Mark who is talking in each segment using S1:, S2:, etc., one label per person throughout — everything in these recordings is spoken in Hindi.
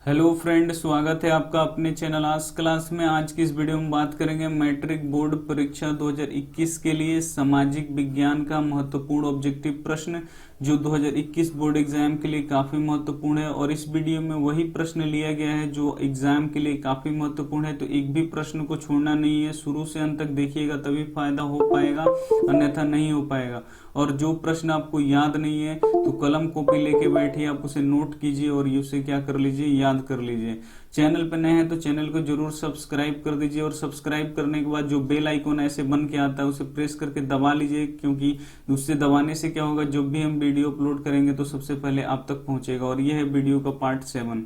S1: हेलो फ्रेंड, स्वागत है आपका अपने चैनल आज क्लास में। आज की इस वीडियो में बात करेंगे मैट्रिक बोर्ड परीक्षा 2021 के लिए सामाजिक विज्ञान का महत्वपूर्ण ऑब्जेक्टिव प्रश्न, जो 2021 बोर्ड एग्जाम के लिए काफी महत्वपूर्ण है। और इस वीडियो में वही प्रश्न लिया गया है जो एग्जाम के लिए काफी महत्वपूर्ण है, तो एक भी प्रश्न को छोड़ना नहीं है। शुरू से अंत तक देखिएगा तभी फायदा हो पाएगा, अन्यथा नहीं हो पाएगा। और जो प्रश्न आपको याद नहीं है तो कलम कॉपी लेके बैठिए, आप उसे नोट कीजिए और उसे क्या कर लीजिए, याद कर लीजिए। चैनल पर नए हैं तो चैनल को जरूर सब्सक्राइब कर दीजिए, और सब्सक्राइब करने के बाद जो बेल आइकॉन ऐसे बन के आता है उसे प्रेस करके दबा लीजिए, क्योंकि उससे दबाने से क्या होगा, जब भी हम वीडियो अपलोड करेंगे तो सबसे पहले आप तक पहुंचेगा। और यह है वीडियो का पार्ट 7।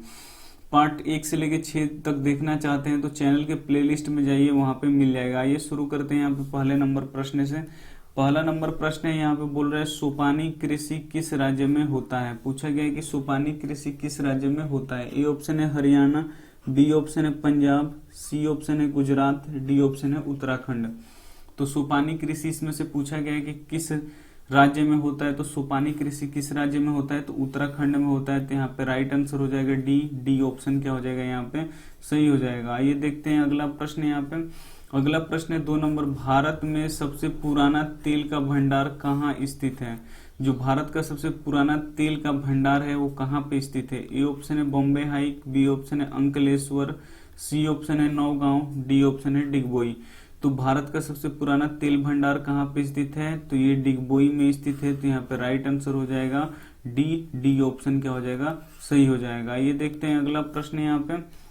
S1: पार्ट 1 से लेके 6 तक देखना चाहते हैं तो चैनल के प्लेलिस्ट में जाइए, वहां पे मिल जाएगा। आइए शुरू करते हैं यहाँ पे पहले नंबर प्रश्न से। पहला नंबर प्रश्न है, यहाँ पे बोल रहा है सोपानी कृषि किस राज्य में होता है। पूछा गया है कि सोपानी कृषि किस राज्य में होता है। ए ऑप्शन है हरियाणा, बी ऑप्शन है पंजाब, सी ऑप्शन है गुजरात, डी ऑप्शन है उत्तराखंड। तो सोपानी कृषि इसमें से पूछा गया है कि किस राज्य में होता है, तो सोपानी कृषि किस राज्य में होता है, तो उत्तराखंड में होता है। तो यहाँ पे राइट आंसर हो जाएगा डी ऑप्शन क्या हो जाएगा, यहाँ पे सही हो जाएगा। आइए देखते हैं अगला प्रश्न। यहाँ पे अगला प्रश्न है 2 नंबर, भारत में सबसे पुराना तेल का भंडार कहाँ स्थित है। जो भारत का सबसे पुराना तेल का भंडार है वो कहाँ पे स्थित है। ए ऑप्शन है बॉम्बे हाइक, बी ऑप्शन है अंकलेश्वर, सी ऑप्शन है नौगांव, डी ऑप्शन है डिगबोई। तो भारत का सबसे पुराना तेल भंडार कहाँ पे स्थित है, तो ये डिगबोई में स्थित है। तो यहाँ पे राइट आंसर हो जाएगा डी ऑप्शन क्या हो जाएगा, सही हो जाएगा। ये देखते हैं अगला प्रश्न। यहाँ पे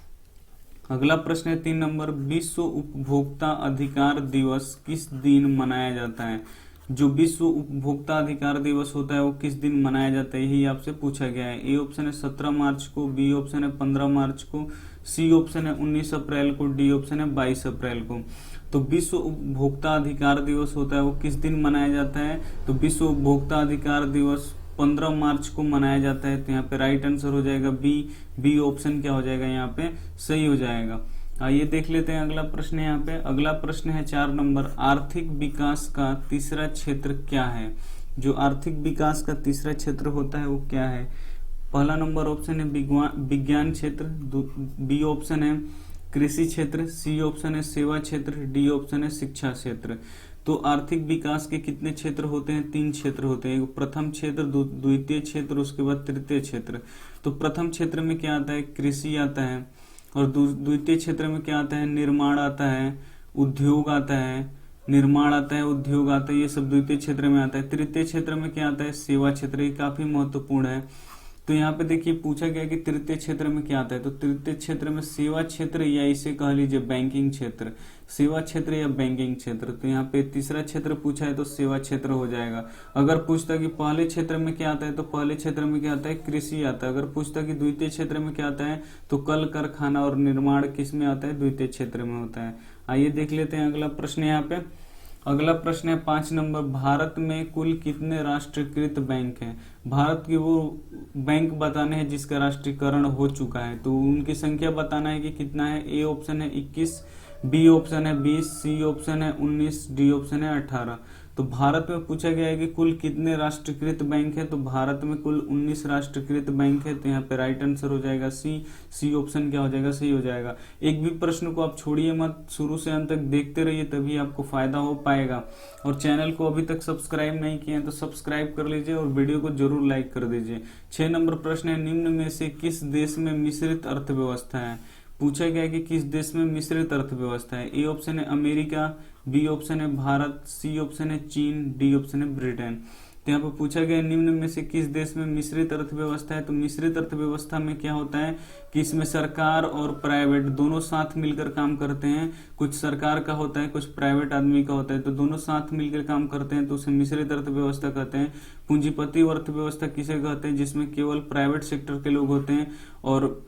S1: अगला प्रश्न है 3 नंबर, विश्व उपभोक्ता अधिकार दिवस किस दिन मनाया जाता है। जो विश्व उपभोक्ता अधिकार दिवस होता है वो किस दिन मनाया जाता है, यही आपसे पूछा गया है। ए ऑप्शन है 17 मार्च को, बी ऑप्शन है 15 मार्च को, सी ऑप्शन है 19 अप्रैल को, डी ऑप्शन है 22 अप्रैल को। तो विश्व उपभोक्ता अधिकार दिवस होता है वो किस दिन मनाया जाता है, तो विश्व उपभोक्ता अधिकार दिवस 15 मार्च को मनाया जाता है। तो यहाँ पे राइट आंसर हो जाएगा बी ऑप्शन क्या हो जाएगा, यहाँ पे सही हो जाएगा। आइए देख लेते हैं अगला प्रश्न। यहाँ पे अगला प्रश्न है 4 नंबर, आर्थिक विकास का तीसरा क्षेत्र क्या है। जो आर्थिक विकास का तीसरा क्षेत्र होता है वो क्या है। पहला नंबर ऑप्शन है विज्ञान क्षेत्र, बी ऑप्शन है कृषि क्षेत्र, सी ऑप्शन है सेवा क्षेत्र, डी ऑप्शन है शिक्षा क्षेत्र। तो आर्थिक विकास के कितने क्षेत्र होते हैं, 3 क्षेत्र होते हैं। प्रथम क्षेत्र, द्वितीय क्षेत्र, उसके बाद तृतीय क्षेत्र। तो प्रथम क्षेत्र में क्या आता है, कृषि आता है। और द्वितीय क्षेत्र में क्या आता है, निर्माण आता है, उद्योग आता है, निर्माण आता है, उद्योग आता है, ये सब द्वितीय क्षेत्र में आता है। तृतीय क्षेत्र में क्या आता है, सेवा क्षेत्र। ये काफी महत्वपूर्ण है। तो यहाँ पे देखिए पूछा गया कि तृतीय क्षेत्र में क्या आता है, तो तृतीय क्षेत्र में सेवा क्षेत्र या इसे कह लीजिए बैंकिंग क्षेत्र, सेवा क्षेत्र या बैंकिंग क्षेत्र। तो यहाँ पे तीसरा क्षेत्र पूछा है तो सेवा क्षेत्र हो जाएगा। अगर पूछता कि पहले क्षेत्र में क्या आता है, तो पहले क्षेत्र में क्या आता है, कृषि आता है। अगर पूछता कि द्वितीय क्षेत्र में क्या आता है, तो कल कारखाना और निर्माण किस में आता है, द्वितीय क्षेत्र में होता है। आइए देख लेते हैं अगला प्रश्न। यहाँ पे अगला प्रश्न है 5 नंबर, भारत में कुल कितने राष्ट्रीयकृत बैंक हैं। भारत की वो बैंक बताने हैं जिसका राष्ट्रीयकरण हो चुका है, तो उनकी संख्या बताना है कि कितना है। ए ऑप्शन है 21, बी ऑप्शन है 20, सी ऑप्शन है 19, डी ऑप्शन है 18। तो भारत में पूछा गया है कि कुल कितने राष्ट्रीयकृत बैंक है, तो भारत में कुल 19 राष्ट्रीयकृत बैंक है। तो यहाँ पे राइट आंसर हो जाएगा सी ऑप्शन क्या हो जाएगा, सही हो जाएगा। एक भी प्रश्न को आप छोड़िए मत, शुरू से अंत तक देखते रहिए तभी आपको फायदा हो पाएगा। और चैनल को अभी तक सब्सक्राइब नहीं किए हैं तो सब्सक्राइब कर लीजिए और वीडियो को जरूर लाइक कर दीजिए। 6 नंबर प्रश्न है, निम्न में से किस देश में मिश्रित अर्थव्यवस्था है। पूछा गया कि किस देश में मिश्रित अर्थव्यवस्था है। ए ऑप्शन है अमेरिका, बी ऑप्शन है भारत, सी ऑप्शन है चीन, डी ऑप्शन है ब्रिटेन। तो यहाँ पर पूछा गया निम्न में से किस देश में मिश्रित अर्थव्यवस्था है। तो मिश्रित अर्थव्यवस्था में क्या होता है कि इसमें सरकार और प्राइवेट दोनों साथ मिलकर काम करते हैं। कुछ सरकार का होता है, कुछ प्राइवेट आदमी का होता है, तो दोनों साथ मिलकर काम करते हैं, तो उसे मिश्रित अर्थव्यवस्था कहते हैं। पूंजीपति अर्थव्यवस्था किसे कहते हैं, जिसमें केवल प्राइवेट सेक्टर के लोग होते हैं। और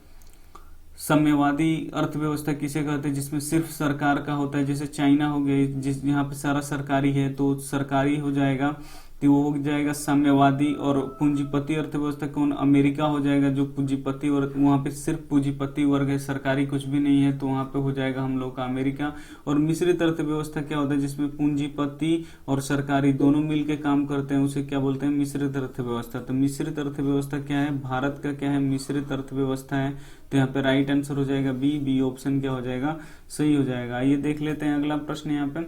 S1: साम्यवादी अर्थव्यवस्था किसे कहते हैं, जिसमें सिर्फ सरकार का होता है, जैसे चाइना हो गया, जिस यहाँ पे सारा सरकारी है तो सरकारी हो जाएगा। तो वो हो जाएगा साम्यवादी। और पूंजीपति अर्थव्यवस्था कौन, अमेरिका हो जाएगा जो पूंजीपति वर्ग, वहां पे सिर्फ पूंजीपति वर्ग है, सरकारी कुछ भी नहीं है, तो वहां पे हो जाएगा हम लोग का अमेरिका। और मिश्रित अर्थव्यवस्था क्या होता है, जिसमें पूंजीपति और सरकारी दोनों मिलकर काम करते हैं, उसे क्या बोलते हैं, मिश्रित अर्थव्यवस्था। तो मिश्रित अर्थव्यवस्था क्या है, भारत का क्या है, मिश्रित अर्थव्यवस्था है। तो यहाँ पे राइट आंसर हो जाएगा बी ऑप्शन क्या हो जाएगा, सही हो जाएगा। ये देख लेते हैं अगला प्रश्न। यहाँ पे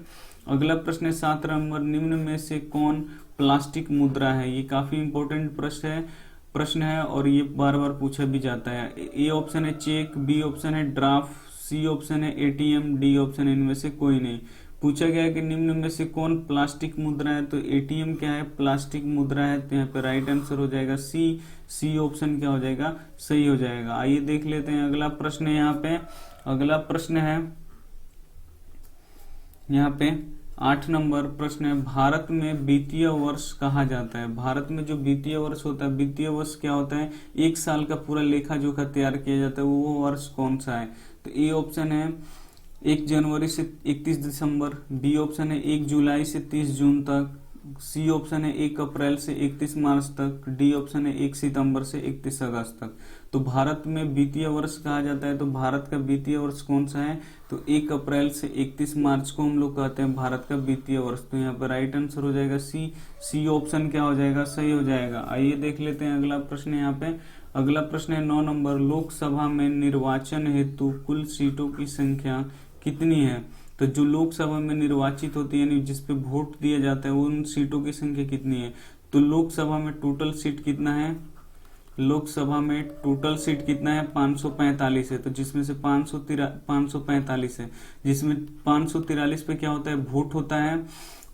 S1: अगला प्रश्न है 7 नंबर, निम्न में से कौन प्लास्टिक मुद्रा है। ये काफी इंपॉर्टेंट प्रश्न है और ये बार बार पूछा भी जाता है। ए ऑप्शन है चेक, बी ऑप्शन है ड्राफ्ट, सी ऑप्शन है एटीएम, डी ऑप्शन है इनमें से कोई नहीं। पूछा गया है कि निम्न में से कौन प्लास्टिक मुद्रा है, तो एटीएम क्या है, प्लास्टिक मुद्रा है। तो यहाँ पे राइट आंसर हो जाएगा सी ऑप्शन क्या हो जाएगा, सही हो जाएगा। आइए देख लेते हैं अगला प्रश्न है। यहाँ पे अगला प्रश्न है यहाँ पे 8 नंबर प्रश्न है, भारत में वित्तीय वर्ष कहा जाता है। भारत में जो वित्तीय वर्ष होता है, वित्तीय वर्ष क्या होता है, एक साल का पूरा लेखा जोखा तैयार किया जाता है, वो वर्ष कौन सा है। तो ए ऑप्शन है 1 जनवरी से 31 दिसंबर, बी ऑप्शन है 1 जुलाई से 30 जून तक, सी ऑप्शन है 1 अप्रैल से 31 मार्च तक, डी ऑप्शन है 1 सितंबर से 31 अगस्त तक। तो भारत में वित्तीय वर्ष कहा जाता है, तो भारत का वित्तीय वर्ष कौन सा है, तो 1 अप्रैल से 31 मार्च को हम लोग कहते हैं भारत का वित्तीय वर्ष। तो यहाँ पर राइट आंसर हो जाएगा सी ऑप्शन क्या हो जाएगा, सही हो जाएगा। आइए देख लेते हैं अगला प्रश्न। यहाँ पे अगला प्रश्न है 9 नंबर, लोकसभा में निर्वाचन हेतु कुल सीटों की संख्या कितनी है। तो जो लोकसभा में निर्वाचित होती है यानी जिसपे वोट दिया जाता है, उन सीटों की संख्या कितनी है। तो लोकसभा में टोटल सीट कितना है, लोकसभा में टोटल सीट कितना है, 545 है। तो जिसमें से 545 है, जिसमें 543 पे क्या होता है, वोट होता है।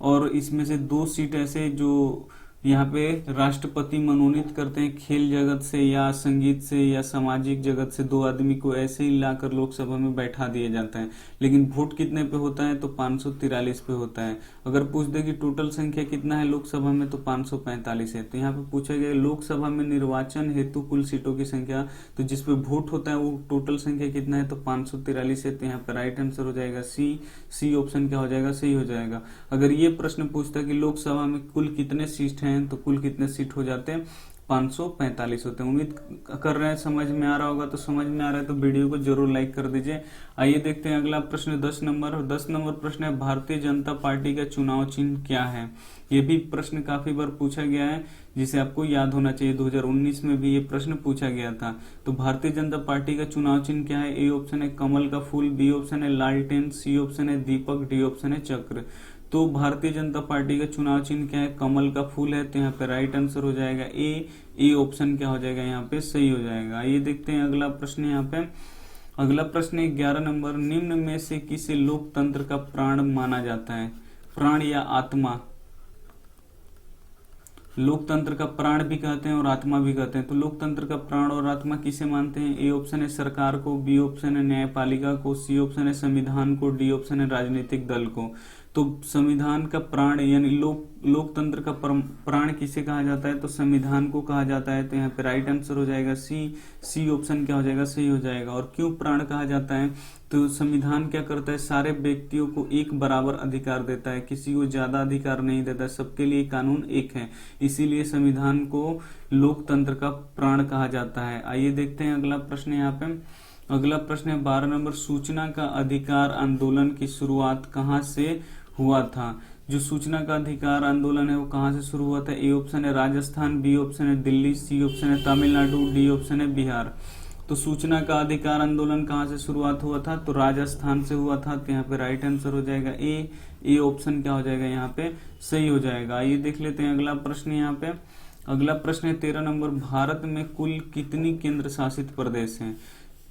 S1: और इसमें से 2 सीट ऐसे जो यहाँ पे राष्ट्रपति मनोनीत करते हैं, खेल जगत से या संगीत से या सामाजिक जगत से 2 आदमी को ऐसे ही लाकर लोकसभा में बैठा दिया जाता है। लेकिन वोट कितने पे होता है, तो 543 पे होता है। अगर पूछ दे कि टोटल संख्या कितना है लोकसभा में, तो 545 है। तो यहाँ पे पूछा गया लोकसभा में निर्वाचन हेतु कुल सीटों की संख्या, तो जिसपे वोट होता है वो टोटल संख्या कितना है, तो 543 है। तो यहाँ पे राइट आंसर हो जाएगा सी ऑप्शन क्या हो जाएगा, सही हो जाएगा। अगर ये प्रश्न पूछता है कि लोकसभा में कुल कितने सीट हैं, तो कुल कितने सीट हो जाते हैं, 545 होते हैं। उम्मीद कर रहे हैं समझ में आ रहा होगा। तो समझ में आ रहा है तो वीडियो को जरूर लाइक कर दीजिए। आइए देखते हैं अगला प्रश्न 10 नंबर प्रश्न है, भारतीय जनता पार्टी का चुनाव चिन्ह क्या है। ये भी प्रश्न काफी बार पूछा गया है, जिसे आपको याद होना चाहिए। 2019 में भी ये प्रश्न पूछा गया था। तो भारतीय जनता पार्टी का चुनाव चिन्ह क्या है। ए ऑप्शन है कमल का फूल, बी ऑप्शन है लालटेन, सी ऑप्शन है दीपक, डी ऑप्शन है चक्र। तो भारतीय जनता पार्टी का चुनाव चिन्ह क्या है, कमल का फूल है। तो यहाँ पे राइट आंसर हो जाएगा ए ऑप्शन क्या हो जाएगा, यहाँ पे सही हो जाएगा। ये देखते हैं अगला प्रश्न। यहाँ पे अगला प्रश्न है 11 नंबर, निम्न में से किसे लोकतंत्र का प्राण माना जाता है। प्राण या आत्मा, लोकतंत्र का प्राण भी कहते हैं और आत्मा भी कहते हैं। तो लोकतंत्र का प्राण और आत्मा किसे मानते हैं। ए ऑप्शन है सरकार को, बी ऑप्शन है न्यायपालिका को, सी ऑप्शन है संविधान को, डी ऑप्शन है राजनीतिक दल को। तो संविधान का प्राण यानी लोकतंत्र का प्राण किसे कहा जाता है, तो संविधान को कहा जाता है। तो यहाँ पे राइट आंसर हो जाएगा सी ऑप्शन क्या हो जाएगा, सही हो जाएगा। और क्यों प्राण कहा जाता है, तो संविधान क्या करता है, सारे व्यक्तियों को एक बराबर अधिकार देता है, किसी को ज्यादा अधिकार नहीं देता, सबके लिए कानून एक है, इसीलिए संविधान को लोकतंत्र का प्राण कहा जाता है। आइए देखते हैं अगला प्रश्न। यहाँ पे अगला प्रश्न है 12 नंबर, सूचना का अधिकार आंदोलन की शुरुआत कहाँ से हुआ था। जो सूचना का अधिकार आंदोलन है वो कहाँ से शुरू हुआ था। ए ऑप्शन है राजस्थान, बी ऑप्शन है दिल्ली, सी ऑप्शन है तमिलनाडु, डी ऑप्शन है बिहार। तो सूचना का अधिकार आंदोलन कहाँ से शुरुआत हुआ था, तो राजस्थान से हुआ था। तो यहाँ पे राइट आंसर हो जाएगा ए ऑप्शन क्या हो जाएगा, यहाँ पे सही हो जाएगा। ये देख लेते हैं अगला प्रश्न। यहाँ पे अगला प्रश्न है 13 नंबर, भारत में कुल कितनी केंद्र शासित प्रदेश हैं।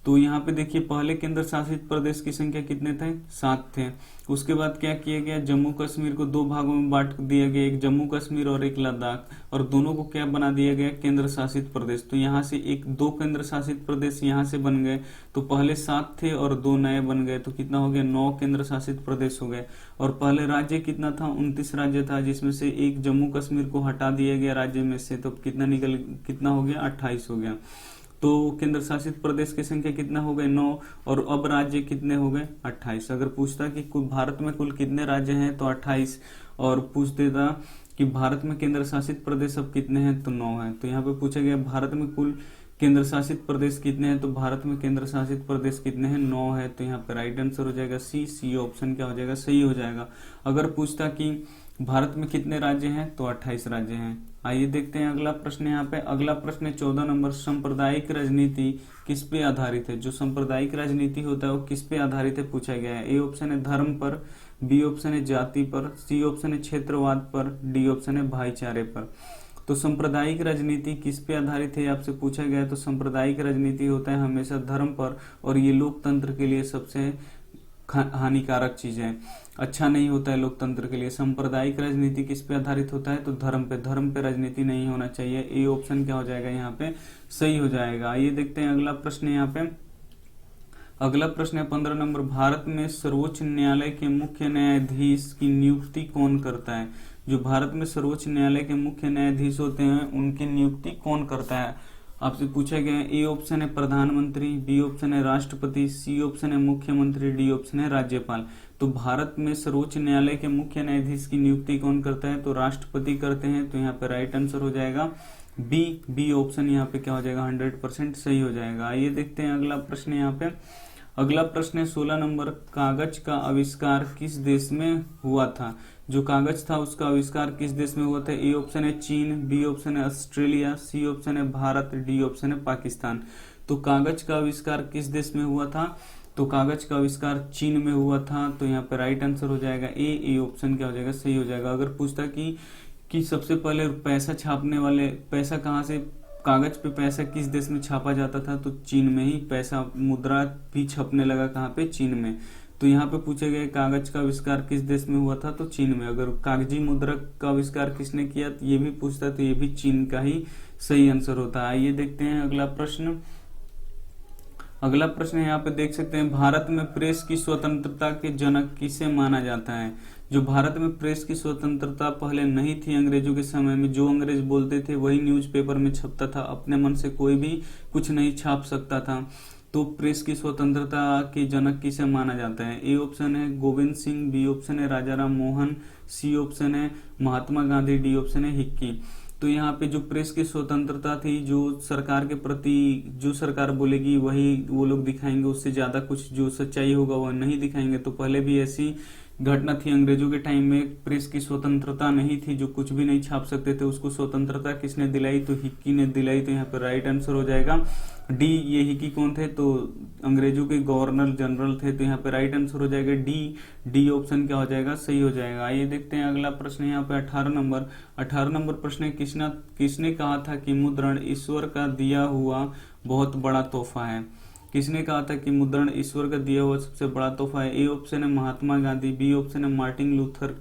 S1: तो यहाँ पे देखिए पहले केंद्र शासित प्रदेश की संख्या कितने थे, 7 थे। उसके बाद क्या किया गया, जम्मू कश्मीर को 2 भागों में बांट दिया गया, एक जम्मू कश्मीर और एक लद्दाख, और दोनों को क्या बना दिया गया, केंद्र शासित प्रदेश। तो यहाँ से 2 केंद्र शासित प्रदेश यहाँ से बन गए। तो पहले 7 थे और 2 नए बन गए, तो कितना हो गया, 9 केंद्र शासित प्रदेश हो गए। और पहले राज्य कितना था, 29 राज्य था, जिसमें से एक जम्मू कश्मीर को हटा दिया गया राज्य में से, तो कितना हो गया, 28 हो गया। तो केंद्र शासित प्रदेश की संख्या कितना हो गए, 9, और अब राज्य कितने हो गए, 28। अगर पूछता कि भारत में कुल कितने राज्य हैं तो 28, और पूछ देता कि भारत में केंद्र शासित प्रदेश अब कितने हैं, तो 9 हैं। तो यहाँ पे पूछा गया भारत में कुल केंद्र शासित प्रदेश कितने हैं, तो भारत में केंद्र शासित प्रदेश कितने हैं, 9 है। तो यहाँ पे राइट आंसर हो जाएगा सी ऑप्शन क्या हो जाएगा, सही हो जाएगा। अगर पूछता कि भारत में कितने राज्य हैं, तो 28 राज्य हैं। आइए देखते हैं अगला प्रश्न। यहाँ पे अगला प्रश्न 14 नंबर, सांप्रदायिक राजनीति किस पे आधारित है। जो सांप्रदायिक राजनीति होता है वो किस पे आधारित है पूछा गया है। ए ऑप्शन है धर्म पर, बी ऑप्शन है जाति पर, सी ऑप्शन है क्षेत्रवाद पर, डी ऑप्शन है भाईचारे पर। तो सांप्रदायिक राजनीति किस पे आधारित है आपसे पूछा गया है। तो सांप्रदायिक राजनीति होता है हमेशा धर्म पर, और ये लोकतंत्र के लिए सबसे हानिकारक चीज है, अच्छा नहीं होता है लोकतंत्र के लिए। सांप्रदायिक राजनीति किस पे आधारित होता है, तो धर्म पे राजनीति नहीं होना चाहिए। ए ऑप्शन क्या हो जाएगा यहाँ पे, सही हो जाएगा। आइए देखते हैं अगला प्रश्न। यहाँ पे अगला प्रश्न है 15 नंबर, भारत में सर्वोच्च न्यायालय के मुख्य न्यायाधीश की नियुक्ति कौन करता है। जो भारत में सर्वोच्च न्यायालय के मुख्य न्यायाधीश होते हैं उनकी नियुक्ति कौन करता है आपसे पूछा गया है। ए ऑप्शन है प्रधानमंत्री, बी ऑप्शन है राष्ट्रपति, सी ऑप्शन है मुख्यमंत्री, डी ऑप्शन है राज्यपाल। तो भारत में सर्वोच्च न्यायालय के मुख्य न्यायाधीश की नियुक्ति कौन करता है, तो राष्ट्रपति करते हैं। तो यहाँ पे राइट आंसर हो जाएगा बी ऑप्शन यहाँ पे क्या हो जाएगा, 100% सही हो जाएगा। आइए देखते हैं अगला प्रश्न। यहाँ पे अगला प्रश्न है 16 नंबर, कागज का आविष्कार किस देश में हुआ था। जो कागज था उसका आविष्कार किस देश में हुआ था। ए ऑप्शन है चीन, बी ऑप्शन है ऑस्ट्रेलिया, सी ऑप्शन है भारत, डी ऑप्शन है पाकिस्तान। तो कागज का आविष्कार किस देश में हुआ था, तो कागज का आविष्कार चीन में हुआ था। तो यहाँ पे राइट आंसर हो जाएगा ए ऑप्शन क्या हो जाएगा, सही हो जाएगा। अगर पूछता कि सबसे पहले पैसा छापने वाले, पैसा कहाँ से, कागज पे पैसा किस देश में छापा जाता था, तो चीन में ही पैसा, मुद्रा भी छपने लगा कहाँ पे, चीन में। तो यहाँ पे पूछे गए कागज का आविष्कार किस देश में हुआ था, तो चीन में। अगर कागजी मुद्रा का आविष्कार किसने किया तो ये भी पूछता, तो ये भी चीन का ही सही आंसर होता है। आइए देखते हैं अगला प्रश्न। अगला प्रश्न यहाँ पे देख सकते हैं, भारत में प्रेस की स्वतंत्रता के जनक किसे माना जाता है। जो भारत में प्रेस की स्वतंत्रता पहले नहीं थी अंग्रेजों के समय में, जो अंग्रेज बोलते थे वही न्यूज़पेपर में छपता था, अपने मन से कोई भी कुछ नहीं छाप सकता था। तो प्रेस की स्वतंत्रता के जनक किसे माना जाता है। ए ऑप्शन है गोविंद सिंह, बी ऑप्शन है राजा राम मोहन, सी ऑप्शन है महात्मा गांधी, डी ऑप्शन है हिक्की। तो यहाँ पे जो प्रेस की स्वतंत्रता थी, जो सरकार के प्रति जो सरकार बोलेगी वही वो लोग दिखाएंगे, उससे ज्यादा कुछ जो सच्चाई होगा वह नहीं दिखाएंगे। तो पहले भी ऐसी घटना थी अंग्रेजों के टाइम में, प्रेस की स्वतंत्रता नहीं थी, जो कुछ भी नहीं छाप सकते थे, उसको स्वतंत्रता किसने दिलाई, तो हिक्की ने दिलाई। तो यहाँ पर राइट आंसर हो जाएगा डी। ये हिक्की कौन थे, तो अंग्रेजों के गवर्नर जनरल थे। तो यहाँ पे राइट आंसर हो जाएगा डी ऑप्शन क्या हो जाएगा, सही हो जाएगा। आइए देखते हैं अगला प्रश्न। यहाँ पे 18 नंबर प्रश्न है, किसने कहा था कि मुद्रण ईश्वर का दिया हुआ बहुत बड़ा तोहफा है। किसने कहा था कि मुद्रण ईश्वर का दिया हुआ सबसे बड़ा तोहफा है। ए ऑप्शन है महात्मा गांधी, बी ऑप्शन है मार्टिन लूथर,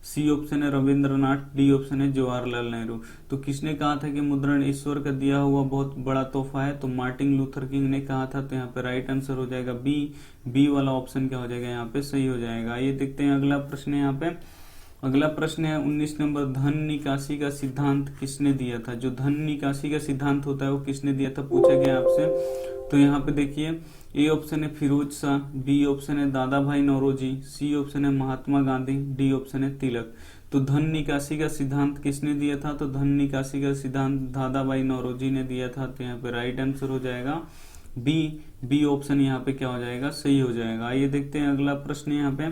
S1: सी ऑप्शन है रविंद्रनाथ, डी ऑप्शन है जवाहरलाल नेहरू। तो किसने कहा था कि मुद्रण ईश्वर का दिया हुआ बहुत बड़ा तोहफा है, तो मार्टिन लूथर किंग ने कहा था। तो यहाँ पे राइट आंसर हो जाएगा बी वाला ऑप्शन क्या हो जाएगा, यहाँ पे सही हो जाएगा। ये देखते हैं अगला प्रश्न। यहाँ पे अगला प्रश्न है 19 नंबर, धन निकासी का सिद्धांत किसने दिया था। जो धन निकासी का सिद्धांत होता है वो किसने दिया था पूछा गया आपसे। तो यहाँ पे देखिए, ए ऑप्शन है फिरोज शाह, बी ऑप्शन है दादा भाई नौरोजी, सी ऑप्शन है महात्मा गांधी, डी ऑप्शन है तिलक। तो धन निकासी का सिद्धांत किसने दिया था, तो धन निकासी का सिद्धांत दादा भाई नौरोजी ने दिया था। तो यहाँ पे राइट आंसर हो जाएगा बी ऑप्शन यहाँ पे क्या हो जाएगा, सही हो जाएगा। आइए देखते हैं अगला प्रश्न। यहाँ पे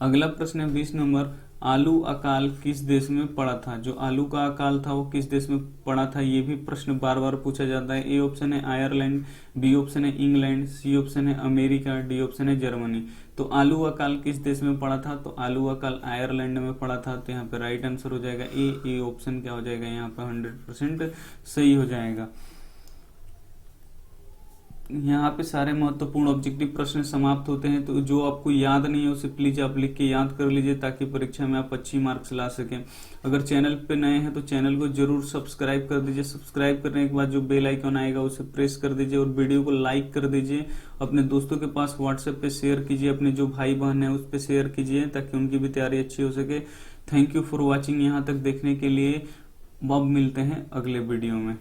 S1: अगला प्रश्न है 20 नंबर, आलू अकाल किस देश में पड़ा था। जो आलू का अकाल था वो किस देश में पड़ा था, ये भी प्रश्न बार बार पूछा जाता है। ए ऑप्शन है आयरलैंड, बी ऑप्शन है इंग्लैंड, सी ऑप्शन है अमेरिका, डी ऑप्शन है जर्मनी। तो आलू अकाल किस देश में पड़ा था, तो आलू अकाल आयरलैंड में पड़ा था। तो यहाँ पे राइट आंसर हो जाएगा ए ऑप्शन क्या हो जाएगा, यहाँ पे 100% सही हो जाएगा। यहाँ पे सारे महत्वपूर्ण ऑब्जेक्टिव प्रश्न समाप्त होते हैं। तो जो आपको याद नहीं है उसे प्लीज आप लिख के याद कर लीजिए, ताकि परीक्षा में आप अच्छी मार्क्स ला सकें। अगर चैनल पे नए हैं तो चैनल को जरूर सब्सक्राइब कर दीजिए। सब्सक्राइब करने के बाद जो बेल आइकन आएगा उसे प्रेस कर दीजिए, और वीडियो को लाइक कर दीजिए। अपने दोस्तों के पास व्हाट्सएप पे शेयर कीजिए, अपने जो भाई बहन है उस पर शेयर कीजिए, ताकि उनकी भी तैयारी अच्छी हो सके। थैंक यू फॉर वॉचिंग, यहाँ तक देखने के लिए। अब मिलते हैं अगले वीडियो में।